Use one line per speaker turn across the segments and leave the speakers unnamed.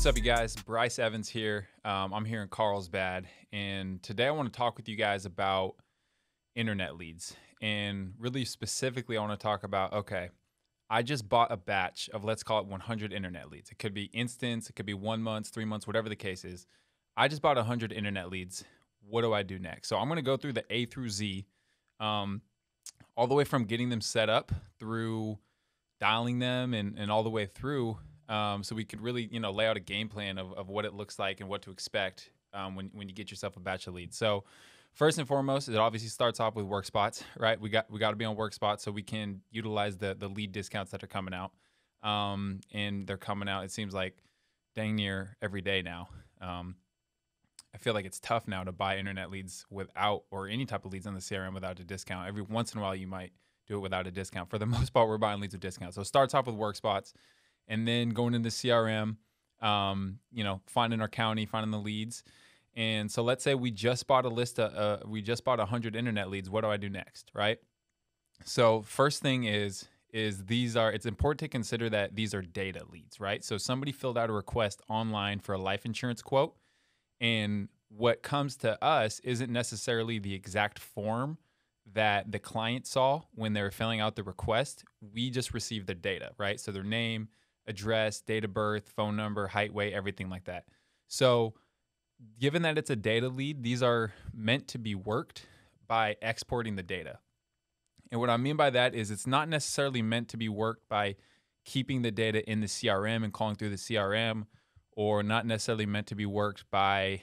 up, you guys? Bryce Evans here. I'm here in Carlsbad, and today I want to talk with you guys about internet leads. And really specifically, I want to talk about, okay, I just bought a batch of, let's call it 100 internet leads. It could be instance, it could be 1 month, 3 months, whatever the case is. I just bought 100 internet leads. What do I do next? So I'm going to go through the A through Z, all the way from getting them set up through dialing them and all the way through. So we could really, lay out a game plan of what it looks like and what to expect when you get yourself a batch of leads. So first and foremost, it obviously starts off with work spots, right? We got to be on work spots so we can utilize the lead discounts that are coming out. And they're coming out, it seems like, dang near every day now. I feel like it's tough now to buy internet leads without, or any type of leads on the CRM without a discount. Every once in a while, you might do it without a discount. For the most part, we're buying leads with discounts. So it starts off with work spots, and then going into CRM, finding our county, finding the leads. And so let's say we just bought we just bought 100 internet leads. What do I do next, right? So first thing is it's important to consider that these are data leads, right? So somebody filled out a request online for a life insurance quote, and what comes to us isn't necessarily the exact form that the client saw when they were filling out the request. We just received their data, right? So their name, address, date of birth, phone number, height, weight, everything like that. So given that it's a data lead, these are meant to be worked by exporting the data. And what I mean by that is it's not necessarily meant to be worked by keeping the data in the CRM and calling through the CRM, or not necessarily meant to be worked by,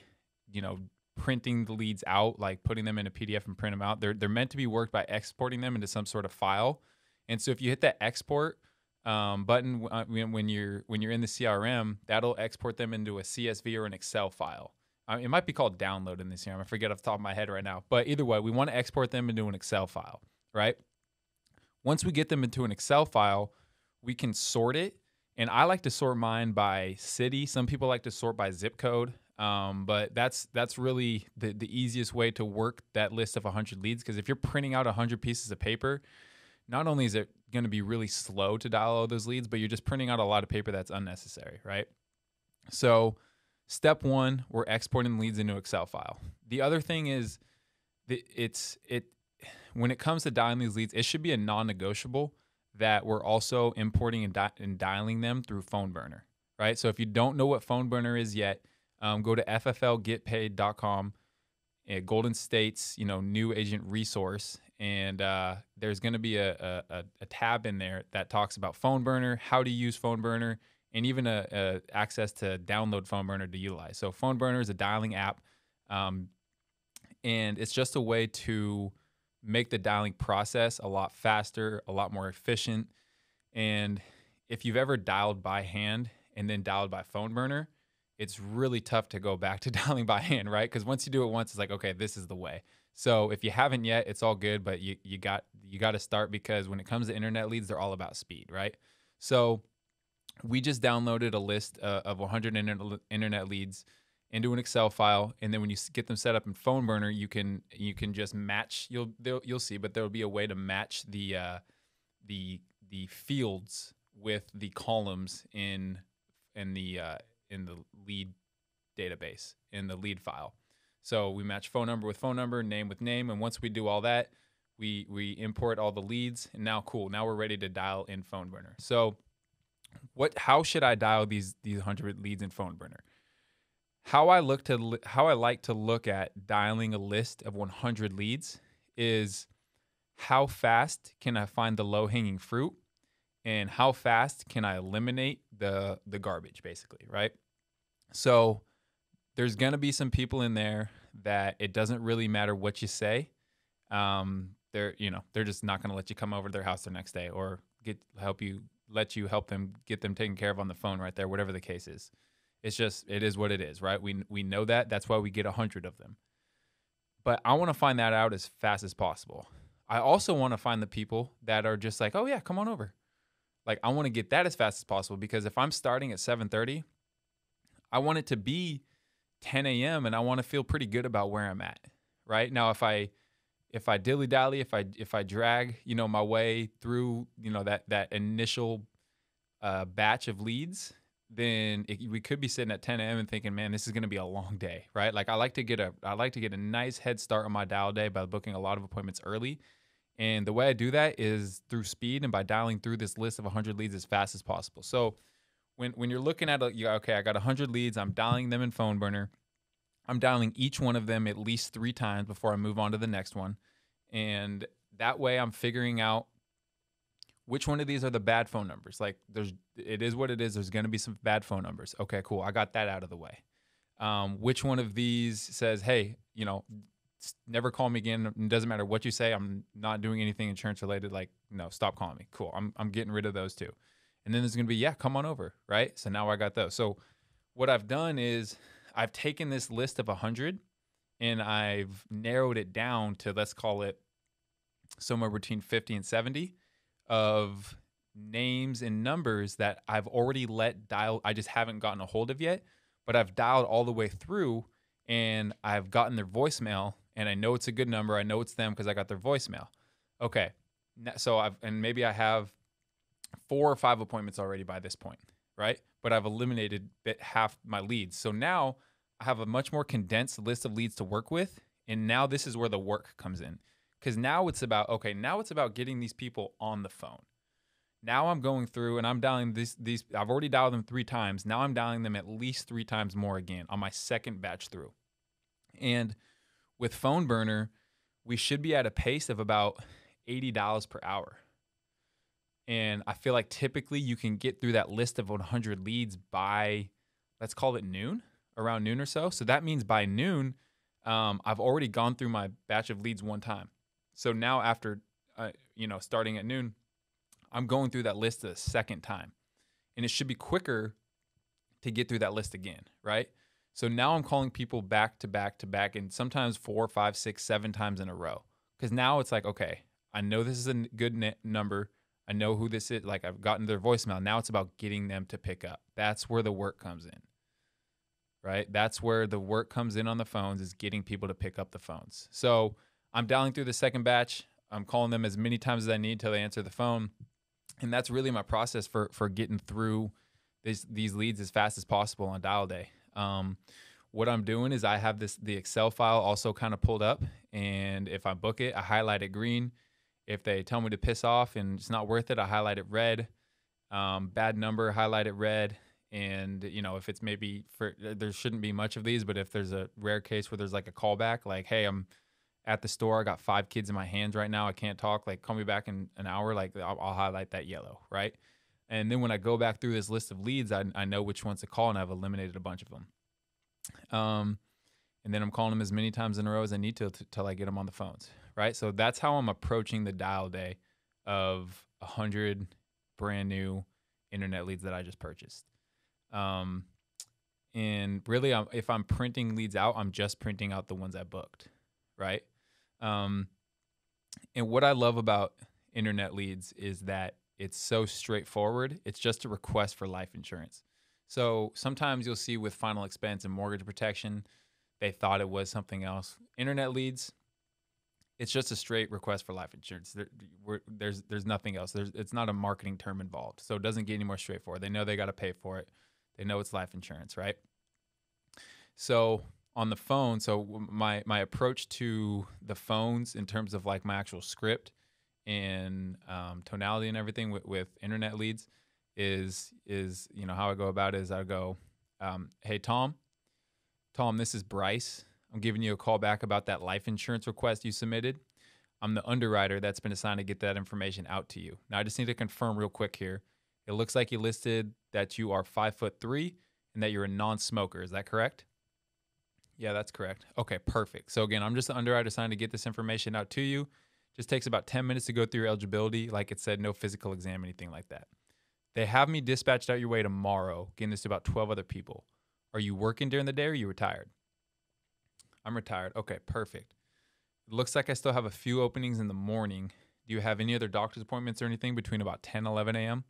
printing the leads out, like putting them in a PDF and print them out. They're meant to be worked by exporting them into some sort of file. And so if you hit that export button when you're in the CRM, that'll export them into a CSV or an Excel file. It might be called download in the CRM. I forget off the top of my head right now. But either way, we want to export them into an Excel file, right? Once we get them into an Excel file, we can sort it. And I like to sort mine by city. Some people like to sort by zip code. But that's really the easiest way to work that list of 100 leads. Because if you're printing out 100 pieces of paper, not only is it going to be really slow to dial all those leads, but you're just printing out a lot of paper that's unnecessary, right? So step one, we're exporting leads into Excel file. The other thing is when it comes to dialing these leads, it should be a non-negotiable that we're also importing and dialing them through Phone Burner, right? So if you don't know what Phone Burner is yet, go to fflgetpaid.com, Golden State's new agent resource, and there's going to be a tab in there that talks about Phone Burner, how to use Phone Burner, and even a access to download Phone Burner to utilize. So Phone Burner is a dialing app, and it's just a way to make the dialing process a lot faster, a lot more efficient. And if you've ever dialed by hand and then dialed by Phone Burner, it's really tough to go back to dialing by hand, right? Because once you do it once, it's like, okay, this is the way. So if you haven't yet, it's all good, but you got to start, because when it comes to internet leads, they're all about speed, right? So we just downloaded a list of 100 internet leads into an Excel file, and then when you get them set up in Phone Burner, you can just match. You'll see, but there will be a way to match the fields with the columns in the lead database, in the lead file. So we match phone number with phone number, name with name, and once we do all that, we import all the leads, and now we're ready to dial in Phone Burner. So how should I dial these 100 leads in Phone Burner? How I like to look at dialing a list of 100 leads is how fast can I find the low-hanging fruit, and how fast can I eliminate the garbage, basically, right? So there's going to be some people in there that it doesn't really matter what you say. They're just not going to let you come over to their house the next day, or help them get them taken care of on the phone right there, whatever the case is. It is what it is, right? We know that. That's why we get 100 of them. But I want to find that out as fast as possible. I also want to find the people that are just like, oh yeah, come on over. Like, I want to get that as fast as possible, because if I'm starting at 7:30, I want it to be 10 a.m. and I want to feel pretty good about where I'm at, right? Now, if I dilly-dally, if I drag, my way through, that initial batch of leads, then we could be sitting at 10 a.m. and thinking, man, this is going to be a long day, right? Like I like to get a nice head start on my dial day by booking a lot of appointments early. And the way I do that is through speed and by dialing through this list of 100 leads as fast as possible. So when you're looking at okay, I got 100 leads, I'm dialing them in phone burner. I'm dialing each one of them at least 3 times before I move on to the next one. And that way I'm figuring out which one of these are the bad phone numbers. Like it is what it is. There's going to be some bad phone numbers. Okay, cool. I got that out of the way. Which one of these says, hey, never call me again. It doesn't matter what you say. I'm not doing anything insurance related. Like, no, stop calling me. Cool. I'm getting rid of those too. And then there's going to be, yeah, come on over. Right. So now I got those. So what I've done is I've taken this list of 100 and I've narrowed it down to, let's call it somewhere between 50 and 70 of names and numbers that I've already let dial. I just haven't gotten a hold of yet, but I've dialed all the way through and I've gotten their voicemail and I know it's a good number. I know it's them because I got their voicemail. Okay. So maybe I have 4 or 5 appointments already by this point, right? But I've eliminated half my leads. So now I have a much more condensed list of leads to work with. And now this is where the work comes in. Because now it's about getting these people on the phone. Now I'm going through and I'm dialing these. I've already dialed them 3 times. Now I'm dialing them at least 3 times more again on my second batch through. And with phone burner, we should be at a pace of about $80 per hour. And I feel like typically you can get through that list of 100 leads by, let's call it noon, around noon or so. So that means by noon, I've already gone through my batch of leads 1 time. So now after, starting at noon, I'm going through that list a 2nd time. And it should be quicker to get through that list again, right? So now I'm calling people back to back to back and sometimes 4, 5, 6, 7 times in a row. Because now it's like, okay, I know this is a good number. I know who this is. Like I've gotten their voicemail. Now it's about getting them to pick up. That's where the work comes in, right? That's where the work comes in on the phones, is getting people to pick up the phones. So I'm dialing through the second batch. I'm calling them as many times as I need till they answer the phone. And that's really my process for getting through these leads as fast as possible on dial day. What I'm doing is I have the Excel file also kind of pulled up. And if I book it, I highlight it green. If they tell me to piss off and it's not worth it, I highlight it red. Bad number, highlight it red. And, if it's maybe there shouldn't be much of these, but if there's a rare case where there's like a callback, like, hey, I'm at the store, I got 5 kids in my hands right now, I can't talk, like call me back in an hour, like I'll highlight that yellow, right? And then when I go back through this list of leads, I know which ones to call and I've eliminated a bunch of them. And then I'm calling them as many times in a row as I need to till I get them on the phones, right? So that's how I'm approaching the dial day of 100 brand new internet leads that I just purchased. And really, if I'm printing leads out, I'm just printing out the ones I booked, right? And what I love about internet leads is that it's so straightforward. It's just a request for life insurance. So sometimes you'll see with final expense and mortgage protection, they thought it was something else. Internet leads, it's just a straight request for life insurance. There's nothing else. It's not a marketing term involved. So it doesn't get any more straightforward. They know they got to pay for it. They know it's life insurance, right? So on the phone, my approach to the phones in terms of like my actual script and tonality and everything with internet leads is how I go about it is I go, hey, Tom, this is Bryce. I'm giving you a call back about that life insurance request you submitted. I'm the underwriter that's been assigned to get that information out to you. Now, I just need to confirm real quick here. It looks like you listed that you are 5'3" and that you're a non-smoker. Is that correct? Yeah, that's correct. Okay, perfect. So again, I'm just the underwriter assigned to get this information out to you. Just takes about 10 minutes to go through your eligibility. Like it said, no physical exam, anything like that. They have me dispatched out your way tomorrow, getting this to about 12 other people. Are you working during the day or are you retired? I'm retired. Okay, perfect. It looks like I still have a few openings in the morning. Do you have any other doctor's appointments or anything between about 10, 11 a.m.?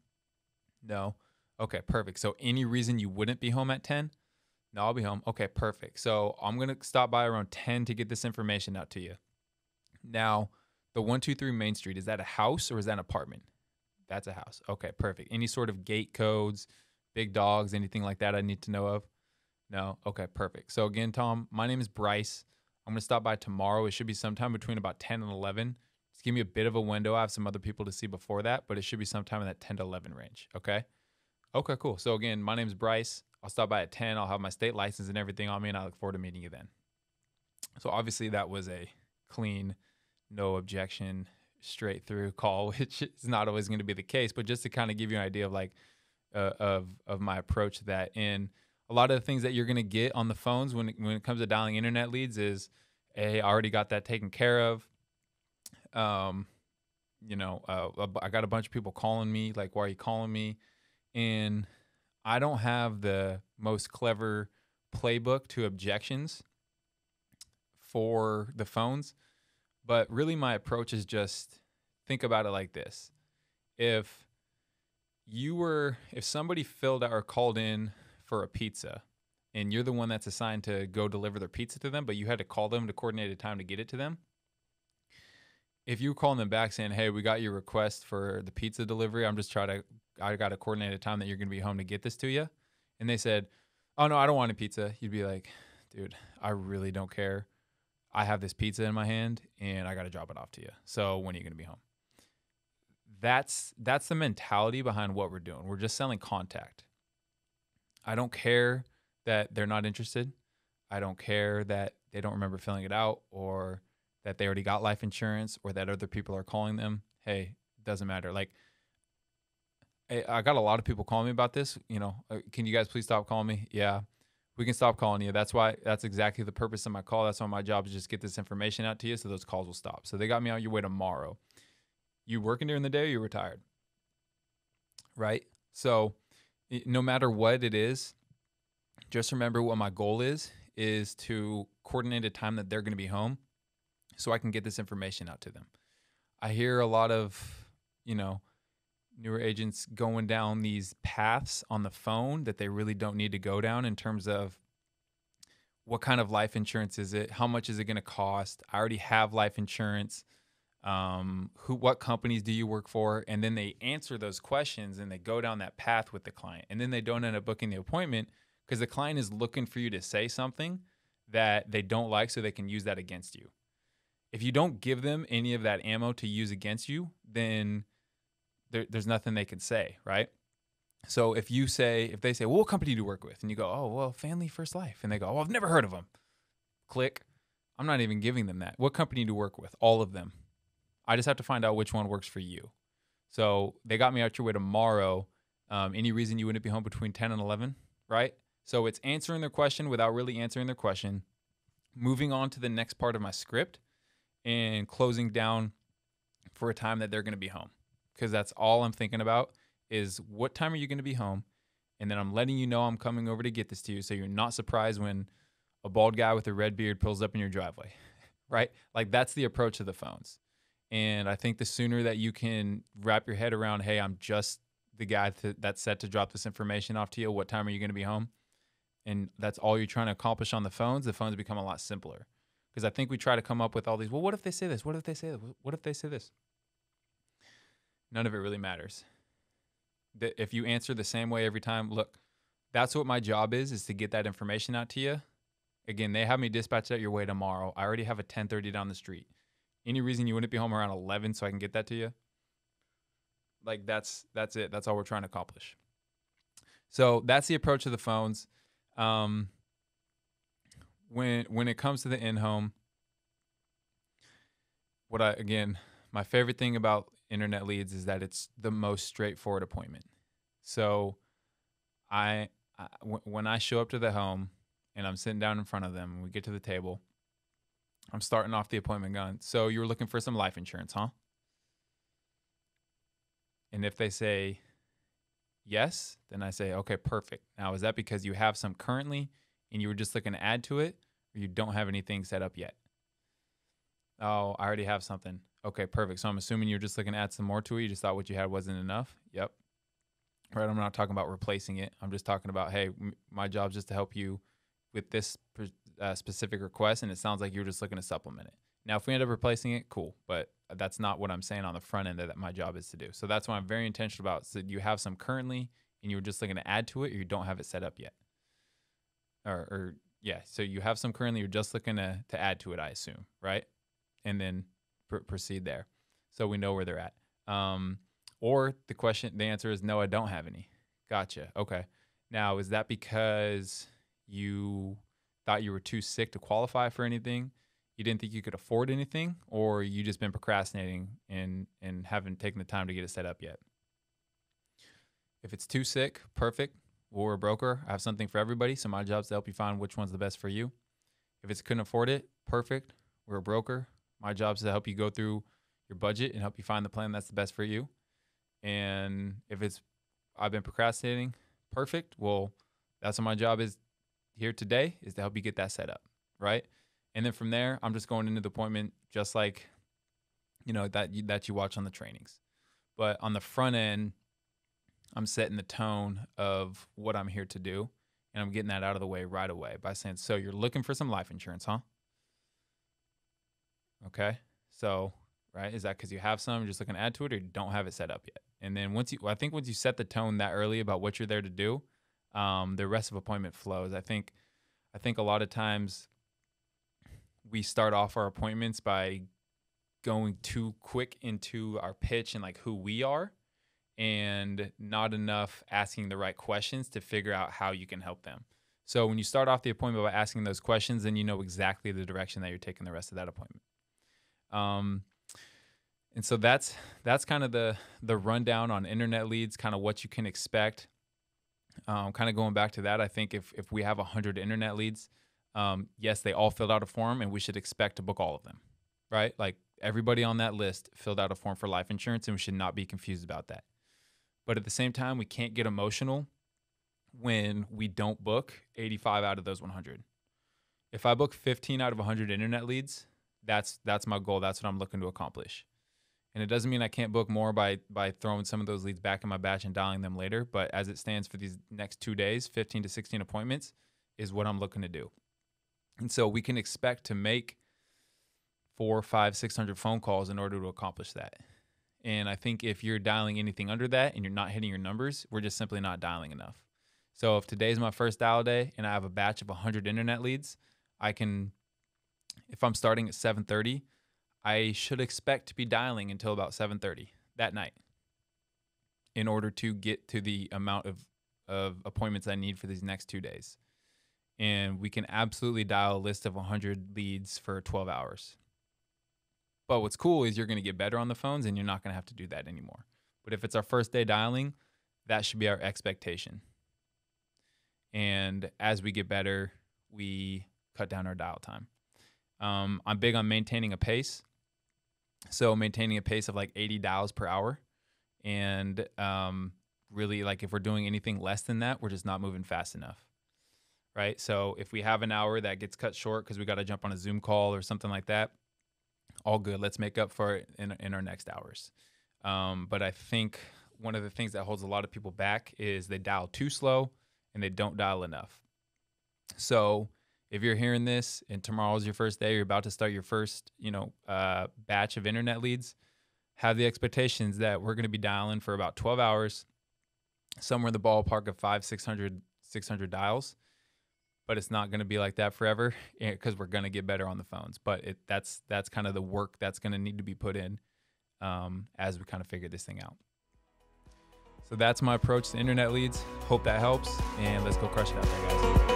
No. Okay, perfect. So any reason you wouldn't be home at 10? No, I'll be home. Okay, perfect. So I'm going to stop by around 10 to get this information out to you. Now, the 123 Main Street, is that a house or is that an apartment? That's a house. Okay, perfect. Any sort of gate codes, big dogs, anything like that I need to know of? No? Okay, perfect. So again, Tom, my name is Bryce. I'm going to stop by tomorrow. It should be sometime between about 10 and 11. Just give me a bit of a window. I have some other people to see before that, but it should be sometime in that 10 to 11 range. Okay? Okay, cool. So again, my name is Bryce. I'll stop by at 10. I'll have my state license and everything on me, and I look forward to meeting you then. So obviously that was a clean, no objection, straight through call, which is not always going to be the case, but just to kind of give you an idea of like of my approach to that. And a lot of the things that you're going to get on the phones when it comes to dialing internet leads is, hey, I already got that taken care of. I got a bunch of people calling me, like, why are you calling me? And I don't have the most clever playbook to objections for the phones, but really my approach is just think about it like this. If somebody filled out or called in for a pizza and you're the one that's assigned to go deliver their pizza to them, but you had to call them to coordinate a time to get it to them. If you were calling them back saying, hey, we got your request for the pizza delivery, I got to coordinate a time that you're going to be home to get this to you. And they said, oh no, I don't want a pizza. You'd be like, dude, I really don't care. I have this pizza in my hand and I got to drop it off to you. So when are you going to be home? That's the mentality behind what we're doing. We're just selling contact. I don't care that they're not interested. I don't care that they don't remember filling it out or that they already got life insurance or that other people are calling them. Hey, doesn't matter. Like, I got a lot of people calling me about this. Can you guys please stop calling me? Yeah, we can stop calling you. That's exactly the purpose of my call. That's why my job is just get this information out to you so those calls will stop. So they got me on your way tomorrow. You working during the day or you retired? Right? So no matter what it is, just remember what my goal is to coordinate a time that they're going to be home so I can get this information out to them. I hear a lot of, newer agents going down these paths on the phone that they really don't need to go down in terms of what kind of life insurance is it? How much is it going to cost? I already have life insurance. What companies do you work for? And then they answer those questions and they go down that path with the client. And then they don't end up booking the appointment because the client is looking for you to say something that they don't like so they can use that against you. If you don't give them any of that ammo to use against you, then there's nothing they can say, right? So if they say, well, what company do you work with? And you go, oh, well, Family First Life. And they go, oh, I've never heard of them. Click. I'm not even giving them that. What company do you work with? All of them. I just have to find out which one works for you. So they got me out your way tomorrow. Any reason you wouldn't be home between 10 and 11, right? So it's answering their question without really answering their question, moving on to the next part of my script, and closing down for a time that they're going to be home. Because that's all I'm thinking about is what time are you going to be home? And then I'm letting you know I'm coming over to get this to you so you're not surprised when a bald guy with a red beard pulls up in your driveway, right? Like that's the approach of the phones. And I think the sooner that you can wrap your head around, hey, I'm just the guy that's set to drop this information off to you. What time are you going to be home? And that's all you're trying to accomplish on the phones become a lot simpler. Because I think we try to come up with all these, well, what if they say this? What if they say this? What if they say this? None of it really matters. If you answer the same way every time, look, that's what my job is to get that information out to you. Again, they have me dispatched out your way tomorrow. I already have a 10:30 down the street. Any reason you wouldn't be home around 11 so I can get that to you? Like that's it. That's all we're trying to accomplish. So that's the approach of the phones. When it comes to the in-home, my favorite thing about internet leads is that it's the most straightforward appointment. So when I show up to the home and I'm sitting down in front of them and we get to the table, I'm starting off the appointment going, so you were looking for some life insurance, huh? And if they say yes, then I say, okay, perfect. Now, is that because you have some currently and you were just looking to add to it, or you don't have anything set up yet? Oh, I already have something. Okay, perfect. So I'm assuming you're just looking to add some more to it. You just thought what you had wasn't enough. Yep. Right. I'm not talking about replacing it. I'm just talking about, hey, my job's just to help you with this specific request, and it sounds like you're just looking to supplement it. Now, if we end up replacing it, cool, but that's not what I'm saying on the front end that my job is to do. So that's why I'm very intentional about. So you have some currently, and you were just looking to add to it, or you don't have it set up yet. Yeah, so you have some currently, you're just looking to add to it, I assume, right? And then proceed there. So we know where they're at. Or the answer is no, I don't have any. Gotcha. Okay. Now, is that because you thought you were too sick to qualify for anything? You didn't think you could afford anything, or you just been procrastinating and haven't taken the time to get it set up yet? If it's too sick, perfect. Well, we're a broker. I have something for everybody, so my job is to help you find which one's the best for you. If it's couldn't afford it, perfect. We're a broker. My job is to help you go through your budget and help you find the plan that's the best for you. And if it's I've been procrastinating, perfect. Well, that's what my job is here today, is to help you get that set up, right? And then from there, I'm just going into the appointment just like, that you watch on the trainings. But on the front end, I'm setting the tone of what I'm here to do, and I'm getting that out of the way right away by saying, so you're looking for some life insurance, huh? Okay. So, right, is that because you have some, you're just looking to add to it, or you don't have it set up yet? And then once you set the tone that early about what you're there to do, the rest of appointment flows. I think a lot of times we start off our appointments by going too quick into our pitch and like who we are, and not enough asking the right questions to figure out how you can help them. So when you start off the appointment by asking those questions, then you know exactly the direction that you're taking the rest of that appointment. And so that's kind of the rundown on internet leads, kind of what you can expect. Kind of going back to that, I think if we have 100 internet leads, yes, they all filled out a form, and we should expect to book all of them, right? Like everybody on that list filled out a form for life insurance, and we should not be confused about that. But at the same time, we can't get emotional when we don't book 85 out of those 100. If I book 15 out of 100 internet leads, that's my goal. That's what I'm looking to accomplish. And it doesn't mean I can't book more by throwing some of those leads back in my batch and dialing them later. But as it stands for these next 2 days, 15 to 16 appointments is what I'm looking to do. And so we can expect to make 400, 500, 600 phone calls in order to accomplish that. And I think if you're dialing anything under that and you're not hitting your numbers, we're just simply not dialing enough. So if today's my first dial day and I have a batch of 100 internet leads, if I'm starting at 7:30, I should expect to be dialing until about 7:30 that night in order to get to the amount of appointments I need for these next 2 days. And we can absolutely dial a list of 100 leads for 12 hours. But what's cool is you're going to get better on the phones, and you're not going to have to do that anymore. But if it's our first day dialing, that should be our expectation. And as we get better, we cut down our dial time. I'm big on maintaining a pace. So maintaining a pace of like 80 dials per hour. And really, like if we're doing anything less than that, we're just not moving fast enough. Right? So if we have an hour that gets cut short because we got to jump on a Zoom call or something like that, all good. Let's make up for it in our next hours. But I think one of the things that holds a lot of people back is they dial too slow and they don't dial enough. So if you're hearing this and tomorrow's your first day, you're about to start your first, batch of internet leads, have the expectations that we're going to be dialing for about 12 hours, somewhere in the ballpark of 500, 600 dials. But it's not going to be like that forever because we're going to get better on the phones. But that's kind of the work that's going to need to be put in as we kind of figure this thing out. So that's my approach to internet leads. Hope that helps, and let's go crush it out there, guys.